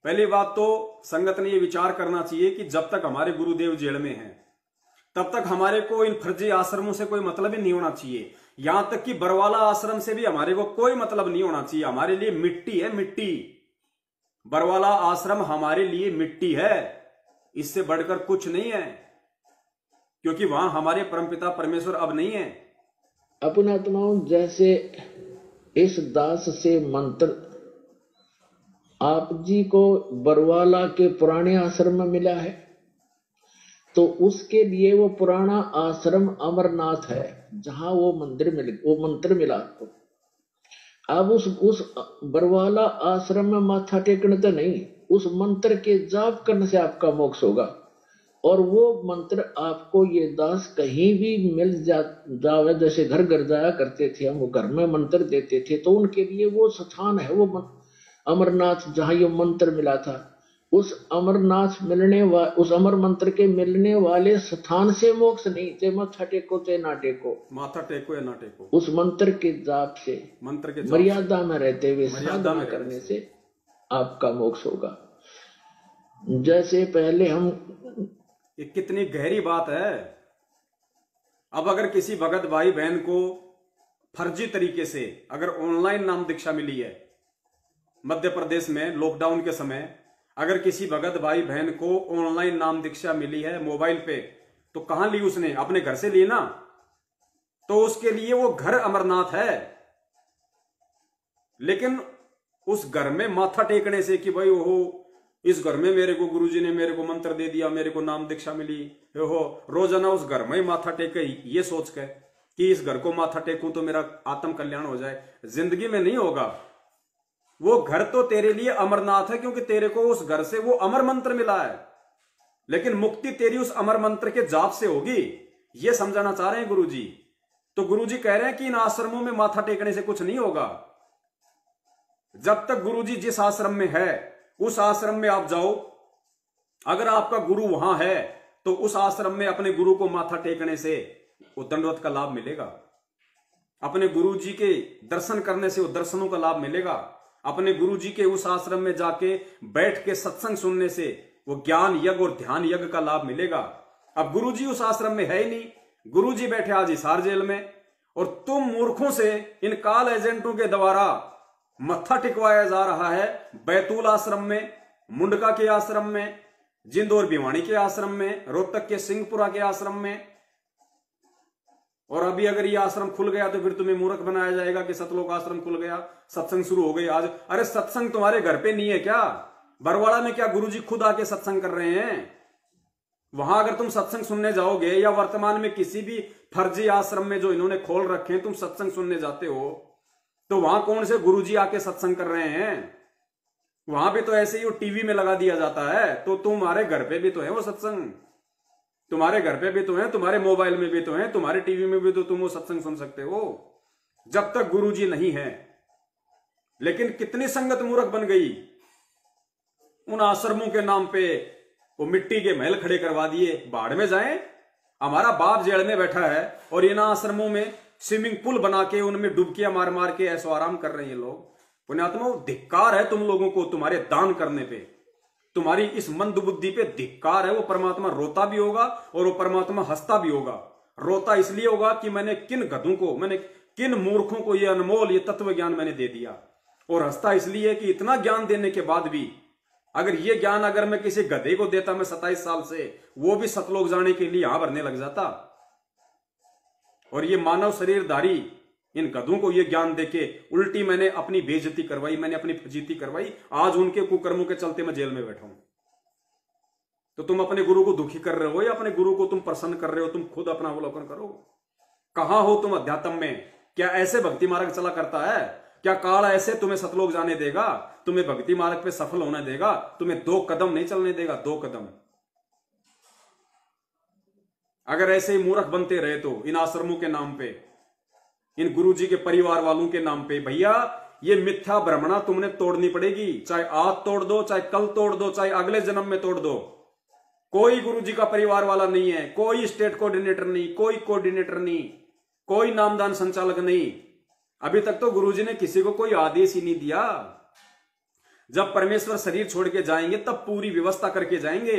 पहली बात तो संगत ने ये विचार करना चाहिए कि जब तक हमारे गुरुदेव जेल में हैं तब तक हमारे को इन फर्जी आश्रमों से कोई मतलब ही नहीं होना चाहिए। यहां तक कि बरवाला आश्रम से भी हमारे को कोई मतलब नहीं होना चाहिए। हमारे लिए मिट्टी है, मिट्टी। बरवाला आश्रम हमारे लिए मिट्टी है, इससे बढ़कर कुछ नहीं है, क्योंकि वहां हमारे परमपिता परमेश्वर अब नहीं है। अपन आत्माओं, जैसे इस दास से मंत्र आप जी को बरवाला के पुराने आश्रम में मिला है, तो उसके लिए वो पुराना आश्रम अमरनाथ है, जहां वो मंत्र मिला आपको। अब उस बरवाला आश्रम में माथा टेकने तो नहीं, उस मंत्र के जाप करने से आपका मोक्ष होगा। और वो मंत्र आपको ये दास कहीं भी मिल जावे, जैसे घर घर जाया करते थे हम, वो घर में मंत्र देते थे, तो उनके लिए वो स्थान है, वो अमरनाथ, जहां ये मंत्र मिला था। उस अमरनाथ उस अमर मंत्र के मिलने वाले स्थान से मोक्ष नहीं, थे माथा टेको चे ना टेको, माथा टेको या ना टेको, उस मंत्र के जाप से, मंत्र के मर्यादा में रहते हुए साधना करने से आपका मोक्ष होगा। जैसे पहले हम, ये कितनी गहरी बात है। अब अगर किसी भगत भाई बहन को फर्जी तरीके से अगर ऑनलाइन नाम दीक्षा मिली है, मध्य प्रदेश में लॉकडाउन के समय अगर किसी भगत भाई बहन को ऑनलाइन नाम दीक्षा मिली है मोबाइल पे, तो कहां ली उसने? अपने घर से ली ना। तो उसके लिए वो घर अमरनाथ है। लेकिन उस घर में माथा टेकने से कि भाई ओहो, इस घर में मेरे को गुरुजी ने मेरे को मंत्र दे दिया, मेरे को नाम दीक्षा मिली, हो रोजाना उस घर में ही माथा टेके, ये सोच के कि इस घर को माथा टेकूं तो मेरा आत्म कल्याण हो जाए, जिंदगी में नहीं होगा। वो घर तो तेरे लिए अमरनाथ है, क्योंकि तेरे को उस घर से वो अमर मंत्र मिला है, लेकिन मुक्ति तेरी उस अमर मंत्र के जाप से होगी। ये समझाना चाह रहे हैं गुरुजी। तो गुरुजी कह रहे हैं कि इन आश्रमों में माथा टेकने से कुछ नहीं होगा। जब तक गुरुजी जिस आश्रम में है उस आश्रम में आप जाओ, अगर आपका गुरु वहां है तो उस आश्रम में अपने गुरु को माथा टेकने से वो दंडवत का लाभ मिलेगा। अपने गुरु जी के दर्शन करने से वो दर्शनों का लाभ मिलेगा। अपने गुरु जी के उस आश्रम में जाके बैठ के सत्संग सुनने से वो ज्ञान यज्ञ और ध्यान यज्ञ का लाभ मिलेगा। अब गुरु जी उस आश्रम में है ही नहीं, गुरु जी बैठे आज हिसार जेल में, और तुम मूर्खों से इन काल एजेंटों के द्वारा मत्था टिकवाया जा रहा है बैतूल आश्रम में, मुंडका के आश्रम में, जिंद और भिवानी के आश्रम में, रोहतक के सिंहपुरा के आश्रम में। और अभी अगर ये आश्रम खुल गया तो फिर तुम्हें मूर्ख बनाया जाएगा कि सतलोक आश्रम खुल गया, सत्संग शुरू हो गई आज। अरे सत्संग तुम्हारे घर पे नहीं है क्या? बरवाड़ा में क्या गुरुजी खुद आके सत्संग कर रहे हैं? वहां अगर तुम सत्संग सुनने जाओगे, या वर्तमान में किसी भी फर्जी आश्रम में जो इन्होंने खोल रखे हैं तुम सत्संग सुनने जाते हो, तो वहां कौन से गुरुजी आके सत्संग कर रहे हैं? वहां पे तो ऐसे ही वो टीवी में लगा दिया जाता है। तो तुम्हारे घर पे भी तो है वो सत्संग, तुम्हारे घर पे भी तो है, तुम्हारे मोबाइल में भी तो है, तुम्हारे टीवी में भी तो तुम वो सत्संग सुन सकते हो, जब तक गुरुजी नहीं है। लेकिन कितनी संगत मूर्ख बन गई, उन आश्रमों के नाम पे वो मिट्टी के महल खड़े करवा दिए। बाढ़ में जाएं, हमारा बाप जेल में बैठा है और इन आश्रमों में स्विमिंग पूल बना के उनमें डुबकियां मार मार के ऐसो आराम कर रहे हैं लोग। पुण्यात्मा, धिक्कार है तुम लोगों को, तुम्हारे दान करने पे, तुम्हारी इस मंद बुद्धि पे धिक्कार है। वो परमात्मा रोता भी होगा और वो परमात्मा हंसता भी होगा। रोता इसलिए होगा कि मैंने किन गधों को, मैंने किन मूर्खों को ये अनमोल, ये तत्व ज्ञान मैंने दे दिया। और हंसता इसलिए कि इतना ज्ञान देने के बाद भी, अगर ये ज्ञान अगर मैं किसी गधे को देता मैं 27 साल से, वो भी सतलोक जाने के लिए यहां भरने लग जाता। और ये मानव शरीरधारी इन गधों को ये ज्ञान देके उल्टी मैंने अपनी बेइज्जती करवाई, मैंने अपनी फजीती करवाई। आज उनके कुकर्मों के चलते मैं जेल में बैठा हूं। तो तुम अपने गुरु को दुखी कर रहे हो या अपने गुरु को तुम प्रसन्न कर रहे हो? तुम खुद अपना अवलोकन करो। कहां हो तुम अध्यात्म में? क्या ऐसे भक्ति मार्ग चला करता है? क्या काल ऐसे तुम्हें सतलोक जाने देगा? तुम्हें भक्ति मार्ग पे सफल होने देगा? तुम्हें 2 कदम नहीं चलने देगा, 2 कदम। अगर ऐसे ही मूर्ख बनते रहे तो इन आश्रमों के नाम पे, इन गुरुजी के परिवार वालों के नाम पे, भैया ये मिथ्या भ्रमणा तुमने तोड़नी पड़ेगी। चाहे आज तोड़ दो, चाहे कल तोड़ दो, चाहे अगले जन्म में तोड़ दो। कोई गुरुजी का परिवार वाला नहीं है, कोई स्टेट कोऑर्डिनेटर नहीं, कोई कोऑर्डिनेटर नहीं, कोई नामदान संचालक नहीं। अभी तक तो गुरुजी ने किसी को कोई आदेश ही नहीं दिया। जब परमेश्वर शरीर छोड़ के जाएंगे तब पूरी व्यवस्था करके जाएंगे।